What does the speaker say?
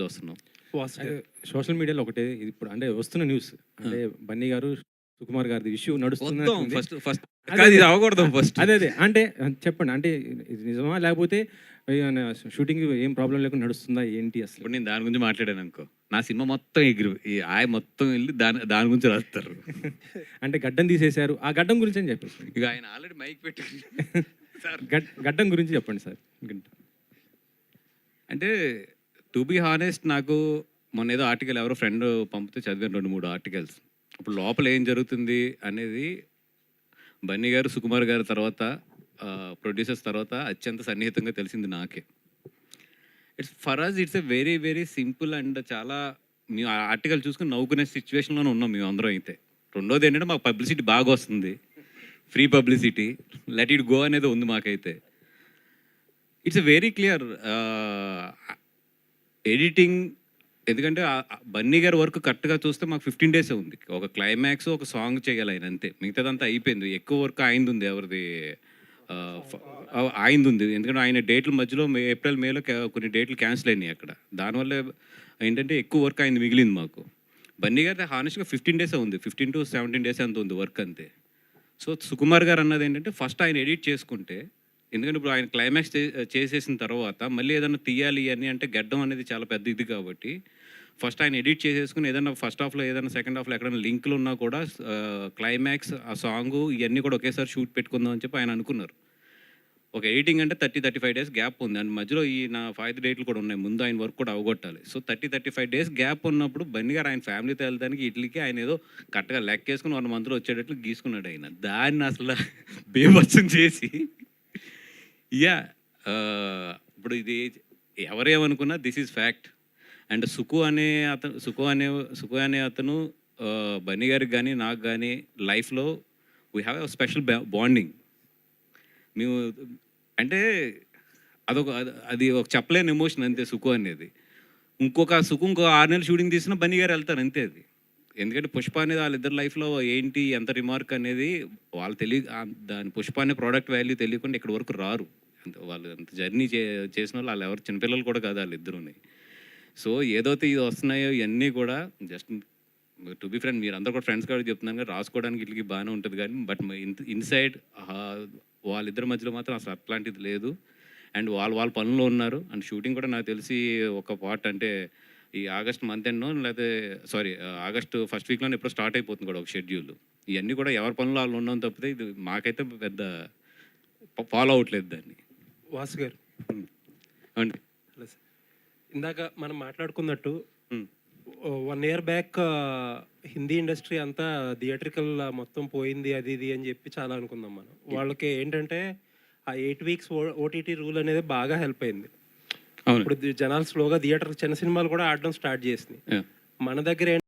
చూస్తున్నాం. సోషల్ మీడియాలో ఒకటే ఇది ఇప్పుడు అంటే వస్తున్న న్యూస్ అంటే బన్నీ గారు సుకుమార్ గారిది ఇష్యూ నడుస్తుంది. ఫస్ట్ కాదు, ఇది అవ్వకూడదు ఫస్ట్. అదే అంటే చెప్పండి, అంటే ఇది నిజమా లేకపోతే షూటింగ్ ఏం ప్రాబ్లం లేకుండా నడుస్తుందా ఏంటి అసలు? ఇప్పుడు నేను దాని గురించి మాట్లాడాను అనుకో, నా సినిమా మొత్తం ఎగిరి ఈ ఆయ మొత్తం వెళ్ళి దాని గురించి రాస్తారు. అంటే గడ్డం తీసేశారు, ఆ గడ్డం గురించి అని చెప్పేసి ఇక ఆయన ఆల్రెడీ మైక్ పెట్టి సార్ గడ్డం గురించి చెప్పండి సార్. అంటే టు బీ హానెస్ట్, నాకు మొన్న ఏదో ఆర్టికల్ ఎవరో ఫ్రెండ్ పంపితే చదివాను 2-3 ఆర్టికల్స్. ఇప్పుడు లోపల ఏం జరుగుతుంది అనేది బన్నీ గారు సుకుమార్ గారి తర్వాత ప్రొడ్యూసర్స్ తర్వాత అత్యంత సన్నిహితంగా తెలిసింది నాకే. For us it's a very very simple and చాలా మేము ఆ ఆర్టికల్ చూసుకుని నవ్వుకునే సిచ్యువేషన్లోనే ఉన్నాం మేము అందరం. అయితే రెండోది ఏంటంటే మాకు పబ్లిసిటీ బాగా వస్తుంది, free publicity, let it go అనేది ఉంది మాకైతే. It's a very clear editing. ఎందుకంటే బన్నీ గారి వర్క్ కరెక్ట్గా చూస్తే మాకు 15 days ఉంది. ఒక క్లైమాక్స్, ఒక సాంగ్ చేయాలి ఆయన, అంతే. మిగతాదంతా అయిపోయింది. ఎక్కువ వర్క్ ఆయనది ఉంది. ఎవరిది? ఆయనది ఉంది. ఎందుకంటే ఆయన డేట్ల మధ్యలో ఏప్రిల్ మేలో కొన్ని డేట్లు క్యాన్సిల్ అయినాయి అక్కడ. దానివల్ల ఏంటంటే ఎక్కువ వర్క్ ఆయనది మిగిలింది మాకు. బన్నీ గారి హానెస్ట్గా 15 days ఉంది, 15 to 17 days అంత ఉంది వర్క్, అంతే. సో సుకుమార్ గారు అన్నది ఏంటంటే ఫస్ట్ ఆయన ఎడిట్ చేసుకుంటే, ఎందుకంటే ఇప్పుడు ఆయన క్లైమాక్స్ చేసేసిన తర్వాత మళ్ళీ ఏదైనా తీయాలి అని అంటే గడ్డం అనేది చాలా పెద్ద ఇది కాబట్టి ఫస్ట్ ఆయన ఎడిట్ చేసేసుకుని ఏదైనా ఫస్ట్ హాఫ్లో ఏదైనా సెకండ్ హాఫ్లో ఎక్కడైనా లింకులు ఉన్నా కూడా క్లైమాక్స్, ఆ సాంగు ఇవన్నీ కూడా ఒకేసారి షూట్ పెట్టుకుందాం అని చెప్పి ఆయన అనుకున్నారు. ఒక ఎడిటింగ్ అంటే 30-35 days గ్యాప్ ఉంది, అండ్ మధ్యలో ఈ నా 5 డేట్లు కూడా ఉన్నాయి. ముందు ఆయన వర్క్ కూడా అవగొట్టాలి. సో 30-35 days గ్యాప్ ఉన్నప్పుడు బన్నీ గారు ఆయన ఫ్యామిలీతో వెళ్తానికి ఇట్లకి ఆయన ఏదో కరెక్ట్గా లెక్కేసుకుని 1 monthలో వచ్చేటట్లు గీసుకున్నాడు ఆయన. దాన్ని అసలు బేభత్సం చేసి ఇప్పుడు ఇది ఎవరేమనుకున్నా దిస్ ఈజ్ ఫ్యాక్ట్. అండ్ సుకు అనే అతను బన్నీ గారికి కానీ నాకు కానీ లైఫ్లో we have a special bonding. మేము అంటే అది ఒక చెప్పలేని ఎమోషన్, అంతే. సుకు అనేది ఇంకో 6 నెలలు షూటింగ్ తీసినా బన్నీ గారు వెళ్తారు, అంతే. అది ఎందుకంటే పుష్ప అనేది వాళ్ళిద్దరు లైఫ్లో ఏంటి ఎంత రిమార్క్ అనేది వాళ్ళు దాని పుష్ప అనే ప్రోడక్ట్ వాల్యూ తెలియకుండా ఇక్కడ వరకు రారు. వాళ్ళు అంత జర్నీ చేసిన వాళ్ళు ఎవరు చిన్నపిల్లలు కూడా కాదు వాళ్ళిద్దరుని. సో ఏదైతే ఇది వస్తున్నాయో ఇవన్నీ కూడా జస్ట్ టు బి ఫ్రెండ్, మీరు అందరూ కూడా ఫ్రెండ్స్ కాబట్టి చెప్తున్నాను కానీ రాసుకోవడానికి ఇట్లకి బాగానే ఉంటుంది కానీ బట్ ఇన్సైడ్ వాళ్ళిద్దరి మధ్యలో మాత్రం అసలు అట్లాంటిది లేదు. అండ్ వాళ్ళ పనుల్లో ఉన్నారు. అండ్ షూటింగ్ కూడా నాకు తెలిసి ఒక పార్ట్ అంటే ఈ ఆగస్ట్ మంత్ ఎండ్నో లేకపోతే ఆగస్ట్ ఫస్ట్ వీక్లోనే ఎప్పుడో స్టార్ట్ అయిపోతుంది కూడా ఒక షెడ్యూల్. ఇవన్నీ కూడా ఎవరి పనులు వాళ్ళు ఉండడం తప్పితే ఇది మాకైతే పెద్ద ఫాలో అవట్లేదు దాన్ని. వాసు గారు అండి, హలో సార్. ఇందాక మనం మాట్లాడుకున్నట్టు 1 year బ్యాక్ హిందీ ఇండస్ట్రీ అంతా థియేట్రికల్ మొత్తం పోయింది అది ఇది అని చెప్పి చాలా అనుకుందాం మనం. వాళ్ళకి ఏంటంటే ఆ 8 weeks ఓటీటీ రూల్ అనేది బాగా హెల్ప్ అయింది. ఇప్పుడు జనాలు స్లోగా థియేటర్ చిన్న సినిమాలు కూడా ఆడడం స్టార్ట్ చేసినాయి. మన దగ్గర